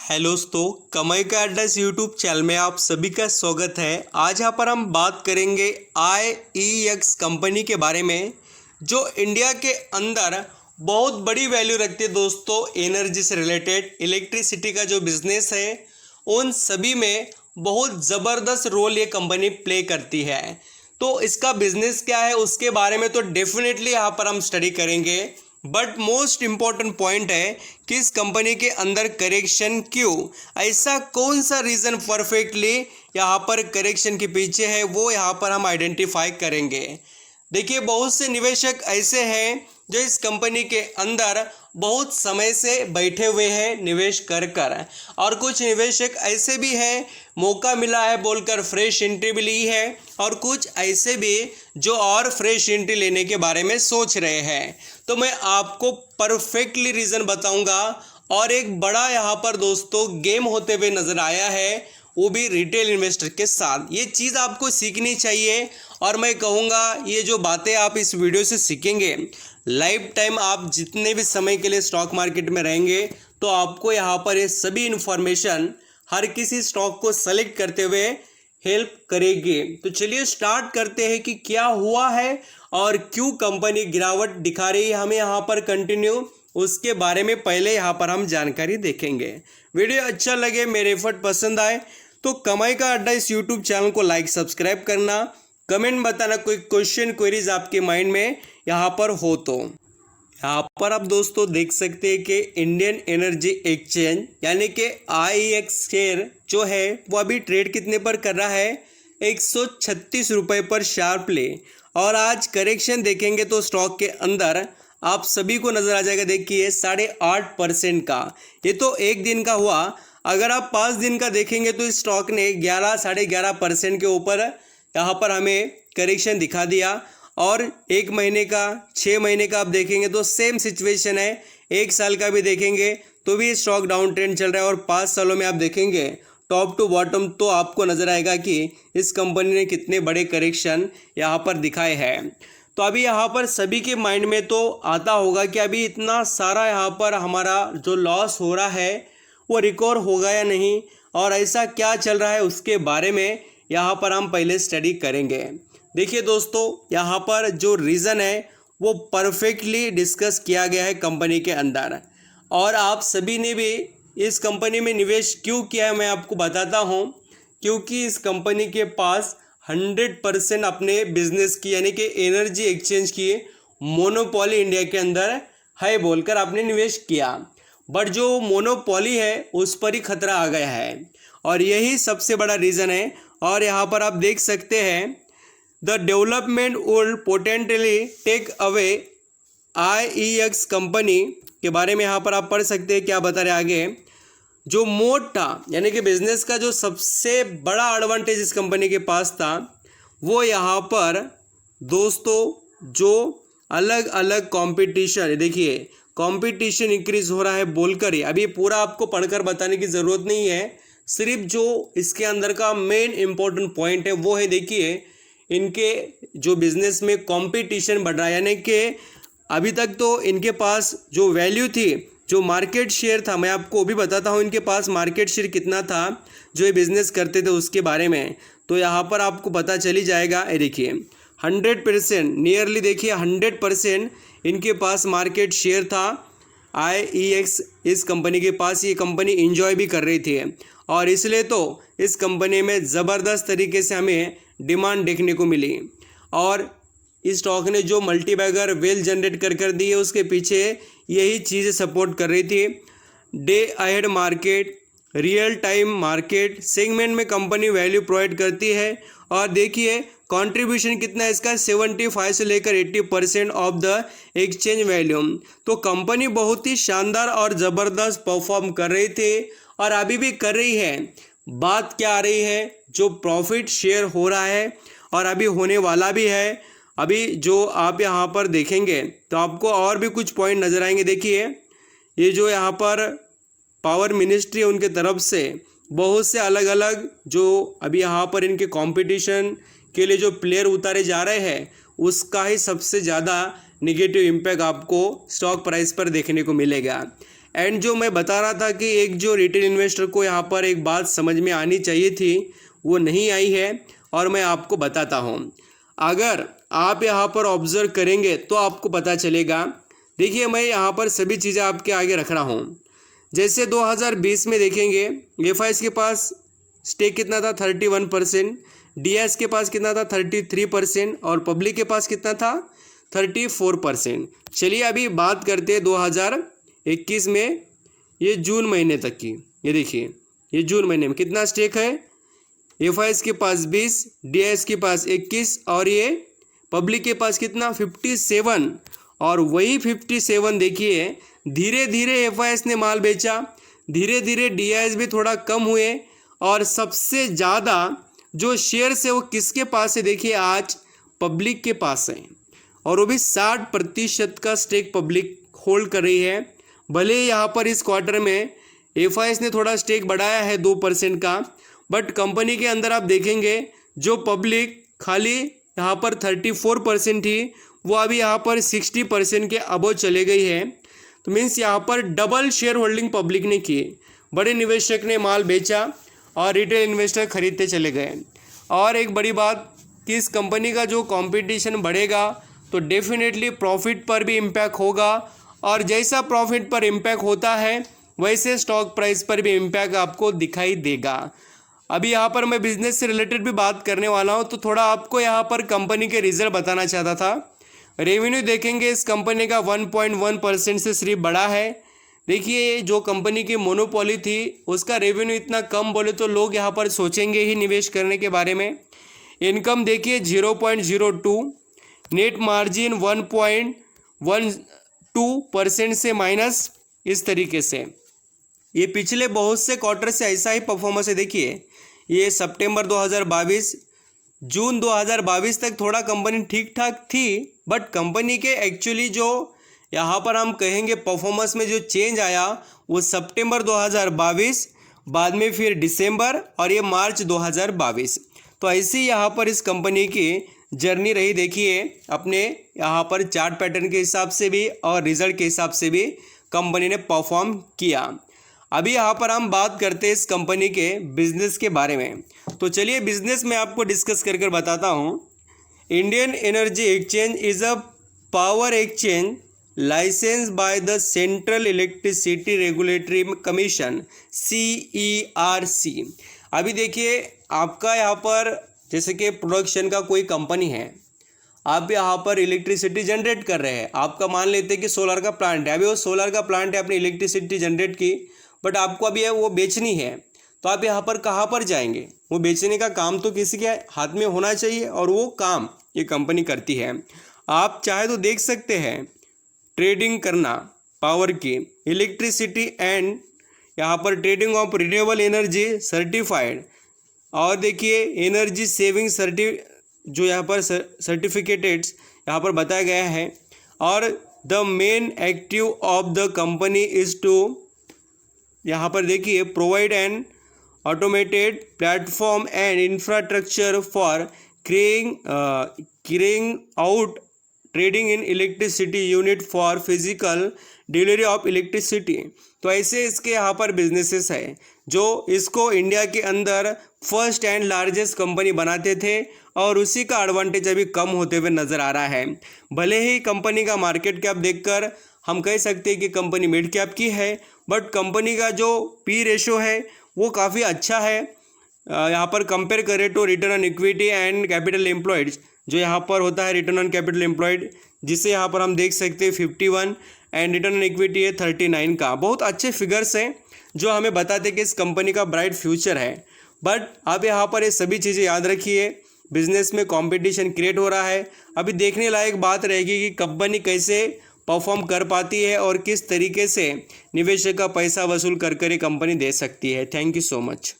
Hello दोस्तों, कमाई का अड्डा इस यूट्यूब चैनल में आप सभी का स्वागत है। आज यहाँ पर हम बात करेंगे IEX कंपनी के बारे में, जो इंडिया के अंदर बहुत बड़ी वैल्यू रखती है। दोस्तों, एनर्जी से रिलेटेड इलेक्ट्रिसिटी का जो बिजनेस है उन सभी में बहुत ज़बरदस्त रोल ये कंपनी प्ले करती है। तो इसका बिजनेस क्या है उसके बारे में तो डेफिनेटली यहाँ पर हम स्टडी करेंगे, बट मोस्ट इम्पॉर्टेंट पॉइंट है कि इस कंपनी के अंदर करेक्शन क्यों, ऐसा कौन सा रीज़न परफेक्टली यहाँ पर करेक्शन के पीछे है वो यहाँ पर हम आइडेंटिफाई करेंगे। देखिए, बहुत से निवेशक ऐसे हैं जो इस कंपनी के अंदर बहुत समय से बैठे हुए हैं निवेश कर और कुछ निवेशक ऐसे भी हैं मौका मिला है बोलकर फ्रेश एंट्री भी ली है, और कुछ ऐसे भी जो और फ्रेश एंट्री लेने के बारे में सोच रहे हैं। तो मैं आपको परफेक्टली रीज़न बताऊंगा, और एक बड़ा यहाँ पर दोस्तों गेम होते हुए नज़र आया है, वो भी रिटेल इन्वेस्टर के साथ। ये चीज़ आपको सीखनी चाहिए, और मैं कहूँगा ये जो बातें आप इस वीडियो से सीखेंगे, लाइफ टाइम आप जितने भी समय के लिए स्टॉक मार्केट में रहेंगे तो आपको यहाँ पर ये सभी इन्फॉर्मेशन हर किसी स्टॉक को सेलेक्ट करते हुए हेल्प करेगी। तो चलिए स्टार्ट करते हैं कि क्या हुआ है और क्यों कंपनी गिरावट दिखा रही है हमें यहाँ पर कंटिन्यू, उसके बारे में पहले यहाँ पर हम जानकारी देखेंगे। वीडियो अच्छा लगे, मेरे एफर्ट पसंद आए तो कमाई का अड्डा इस यूट्यूब चैनल को लाइक सब्सक्राइब करना, कमेंट बताना कोई क्वेश्चन क्वेरीज आपके माइंड में यहाँ पर हो तो। यहाँ पर आप दोस्तों देख सकते हैं कि इंडियन एनर्जी एक्सचेंज यानी कि IEX शेयर जो है वो अभी ट्रेड कितने पर कर रहा है, 136 रुपये पर शार्पली। और आज करेक्शन देखेंगे तो स्टॉक के अंदर आप सभी को नज़र आ जाएगा। देखिए 8.5% का, ये तो एक दिन का हुआ। अगर आप 5 दिन का देखेंगे तो इस स्टॉक ने 11-11.5% के ऊपर यहाँ पर हमें करेक्शन दिखा दिया। और एक महीने का, 6 महीने का आप देखेंगे तो सेम सिचुएशन है। 1 साल का भी देखेंगे तो भी स्टॉक डाउन ट्रेंड चल रहा है, और 5 सालों में आप देखेंगे टॉप टू बॉटम तो आपको नज़र आएगा कि इस कंपनी ने कितने बड़े करेक्शन यहाँ पर दिखाए हैं। तो अभी यहाँ पर सभी के माइंड में तो आता होगा कि अभी इतना सारा यहाँ पर हमारा जो लॉस हो रहा है वो रिकवर होगा या नहीं, और ऐसा क्या चल रहा है उसके बारे में यहाँ पर हम पहले स्टडी करेंगे। देखिए दोस्तों, यहाँ पर जो रीज़न है वो परफेक्टली डिस्कस किया गया है कंपनी के अंदर, और आप सभी ने भी इस कंपनी में निवेश क्यों किया है मैं आपको बताता हूँ। क्योंकि इस कंपनी के पास 100% अपने बिजनेस की यानी कि एनर्जी एक्सचेंज की मोनोपोली इंडिया के अंदर है बोलकर आपने निवेश किया, बट जो मोनोपोली है उस पर ही खतरा आ गया है, और यही सबसे बड़ा रीज़न है। और यहाँ पर आप देख सकते हैं the development would potentially take away IEX company के बारे में यहाँ पर आप पढ़ सकते हैं क्या बता रहे आगे। जो मोड था यानी कि बिजनेस का जो सबसे बड़ा एडवांटेज इस कंपनी के पास था वो यहाँ पर दोस्तों जो अलग अलग कंपटीशन, देखिए कंपटीशन इंक्रीज हो रहा है बोलकर ही, अभी पूरा आपको पढ़कर बताने की ज़रूरत नहीं है, सिर्फ जो इसके अंदर का मेन इम्पोर्टेंट पॉइंट है वो है, देखिए इनके जो बिज़नेस में कंपटीशन बढ़ रहा है। यानी कि अभी तक तो इनके पास जो वैल्यू थी, जो मार्केट शेयर था, मैं आपको भी बताता हूँ इनके पास मार्केट शेयर कितना था जो ये बिज़नेस करते थे उसके बारे में, तो यहाँ पर आपको पता चली जाएगा। देखिए 100% नियरली, देखिए 100% इनके पास मार्केट शेयर था IEX इस कंपनी के पास। ये कंपनी इंजॉय भी कर रही थी, और इसलिए तो इस कंपनी में ज़बरदस्त तरीके से हमें डिमांड देखने को मिली, और इस स्टॉक ने जो मल्टीबैगर वेल जनरेट कर दी है उसके पीछे यही चीज़ें सपोर्ट कर रही थी। Day ahead market, real time market segment में कंपनी वैल्यू प्रोवाइड करती है, और देखिए कंट्रीब्यूशन कितना है इसका, 75 से लेकर 80% ऑफ द एक्सचेंज वैल्यूम। तो कंपनी बहुत ही शानदार और ज़बरदस्त परफॉर्म कर रही थी, और अभी भी कर रही है। बात क्या आ रही है, जो प्रॉफिट शेयर हो रहा है और अभी होने वाला भी है। अभी जो आप यहाँ पर देखेंगे तो आपको और भी कुछ पॉइंट नज़र आएंगे। देखिए ये जो यहाँ पर पावर मिनिस्ट्री है उनके तरफ से बहुत से अलग अलग जो अभी यहाँ पर इनके कंपटीशन के लिए जो प्लेयर उतारे जा रहे हैं उसका ही सबसे ज़्यादा निगेटिव इम्पैक्ट आपको स्टॉक प्राइस पर देखने को मिलेगा। एंड जो मैं बता रहा था कि एक जो रिटेल इन्वेस्टर को यहाँ पर एक बात समझ में आनी चाहिए थी वो नहीं आई है, और मैं आपको बताता हूँ। अगर आप यहाँ पर ऑब्जर्व करेंगे तो आपको पता चलेगा। देखिए मैं यहाँ पर सभी चीज़ें आपके आगे रख रहा हूँ। जैसे 2020 में देखेंगे एफआईएस के पास स्टेक कितना था 31%, डीआईएस के पास कितना था 33% और पब्लिक के पास कितना था 34%। चलिए अभी बात करते हैं 2021 में, ये जून महीने तक की। ये देखिए ये जून महीने में कितना स्टेक है, एफआईएस के पास 20, डीआईएस के पास 21 और ये पब्लिक के पास कितना 57। और वही 57 देखिए धीरे धीरे एफआईएस ने माल बेचा, धीरे धीरे डीआईएस भी थोड़ा कम हुए, और सबसे ज़्यादा जो शेयर्स है वो किसके पास है, देखिए आज पब्लिक के पास है, और वो भी 60% का स्टेक पब्लिक होल्ड कर रही है। भले यहाँ पर इस क्वार्टर में एफआईएस ने थोड़ा स्टेक बढ़ाया है 2% का, बट कंपनी के अंदर आप देखेंगे जो पब्लिक खाली यहाँ पर 34% थी वो अभी यहाँ पर 60% के अबव चले गई है। तो मीन्स यहाँ पर डबल शेयर होल्डिंग पब्लिक ने की, बड़े निवेशक ने माल बेचा और रिटेल इन्वेस्टर खरीदते चले गए। और एक बड़ी बात कि इस कंपनी का जो कंपटीशन बढ़ेगा तो डेफिनेटली प्रॉफिट पर भी इम्पैक्ट होगा, और जैसा प्रॉफिट पर इम्पैक्ट होता है वैसे स्टॉक प्राइस पर भी इम्पैक्ट आपको दिखाई देगा। अभी यहाँ पर मैं बिजनेस से रिलेटेड भी बात करने वाला हूँ, तो थोड़ा आपको यहाँ पर कंपनी के रिजल्ट बताना चाहता था। रेवेन्यू देखेंगे इस कंपनी का 1.1% से सिर्फ बढ़ा है। देखिए जो कंपनी की मोनोपोली थी उसका रेवेन्यू इतना कम बोले तो लोग यहाँ पर सोचेंगे ही निवेश करने के बारे में। इनकम देखिए 0.02, नेट मार्जिन 1.12% से माइनस, इस तरीके से ये पिछले बहुत से क्वार्टर से ऐसा ही परफॉर्मेंस है। देखिए ये सितंबर 2022, जून 2022 तक थोड़ा कंपनी ठीक ठाक थी, बट कंपनी के एक्चुअली जो यहाँ पर हम कहेंगे परफॉर्मेंस में जो चेंज आया वो सितंबर 2022, बाद में फिर दिसंबर और ये मार्च 2022। तो ऐसी यहाँ पर इस कंपनी की जर्नी रही। देखिए अपने यहाँ पर चार्ट पैटर्न के हिसाब से भी और रिजल्ट के हिसाब से भी कंपनी ने परफॉर्म किया। अभी यहाँ पर हम बात करते हैं इस कंपनी के बिजनेस के बारे में। तो चलिए बिजनेस में आपको डिस्कस कर कर बताता हूँ। Indian energy exchange is a power exchange license by the central electricity regulatory commission CERC। अभी देखिए आपका यहाँ पर जैसे कि प्रोडक्शन का कोई कंपनी है, आप यहाँ पर इलेक्ट्रिसिटी जनरेट कर रहे हैं। आपका मान लेते हैं कि सोलर का प्लांट है, अभी वो सोलर का प्लांट है, अपनी इलेक्ट्रिसिटी जनरेट की, बट आपको अभी वो बेचनी है। तो आप यहाँ पर कहाँ पर जाएंगे, वो बेचने का काम तो किसी के हाथ में होना चाहिए, और वो काम ये कंपनी करती है। आप चाहे तो देख सकते हैं ट्रेडिंग करना पावर की, इलेक्ट्रिसिटी एंड यहाँ पर trading of renewable energy certified, और देखिए एनर्जी सेविंग जो यहाँ पर सर्टिफिकेट्स यहाँ पर बताया गया है। और the main active of the company is to, यहाँ पर देखिए provide an automated platform and infrastructure for carrying out trading in electricity unit for physical delivery of electricity. तो ऐसे इसके यहाँ पर बिजनेसेस है जो इसको इंडिया के अंदर फर्स्ट एंड लार्जेस्ट कंपनी बनाते थे, और उसी का एडवांटेज अभी कम होते हुए नज़र आ रहा है। भले ही कंपनी का मार्केट कैप देखकर हम कह सकते हैं कि कंपनी मिड कैप की है, बट कंपनी का जो पी रेशो है वो काफ़ी अच्छा है। यहाँ पर कंपेयर करें तो return on equity and capital employed, जो यहाँ पर होता है रिटर्न ऑन कैपिटल एम्प्लॉयड, जिसे यहाँ पर हम देख सकते हैं 51, एंड रिटर्न ऑन इक्विटी है 39 का। बहुत अच्छे फिगर्स हैं जो हमें बताते हैं कि इस कंपनी का ब्राइट फ्यूचर है। बट आप यहाँ पर ये सभी चीज़ें याद रखिए, बिजनेस में कंपटीशन क्रिएट हो रहा है। अभी देखने लायक बात रहेगी कि कंपनी कैसे परफॉर्म कर पाती है और किस तरीके से निवेशक का पैसा वसूल कर ये कंपनी दे सकती है। Thank you so much.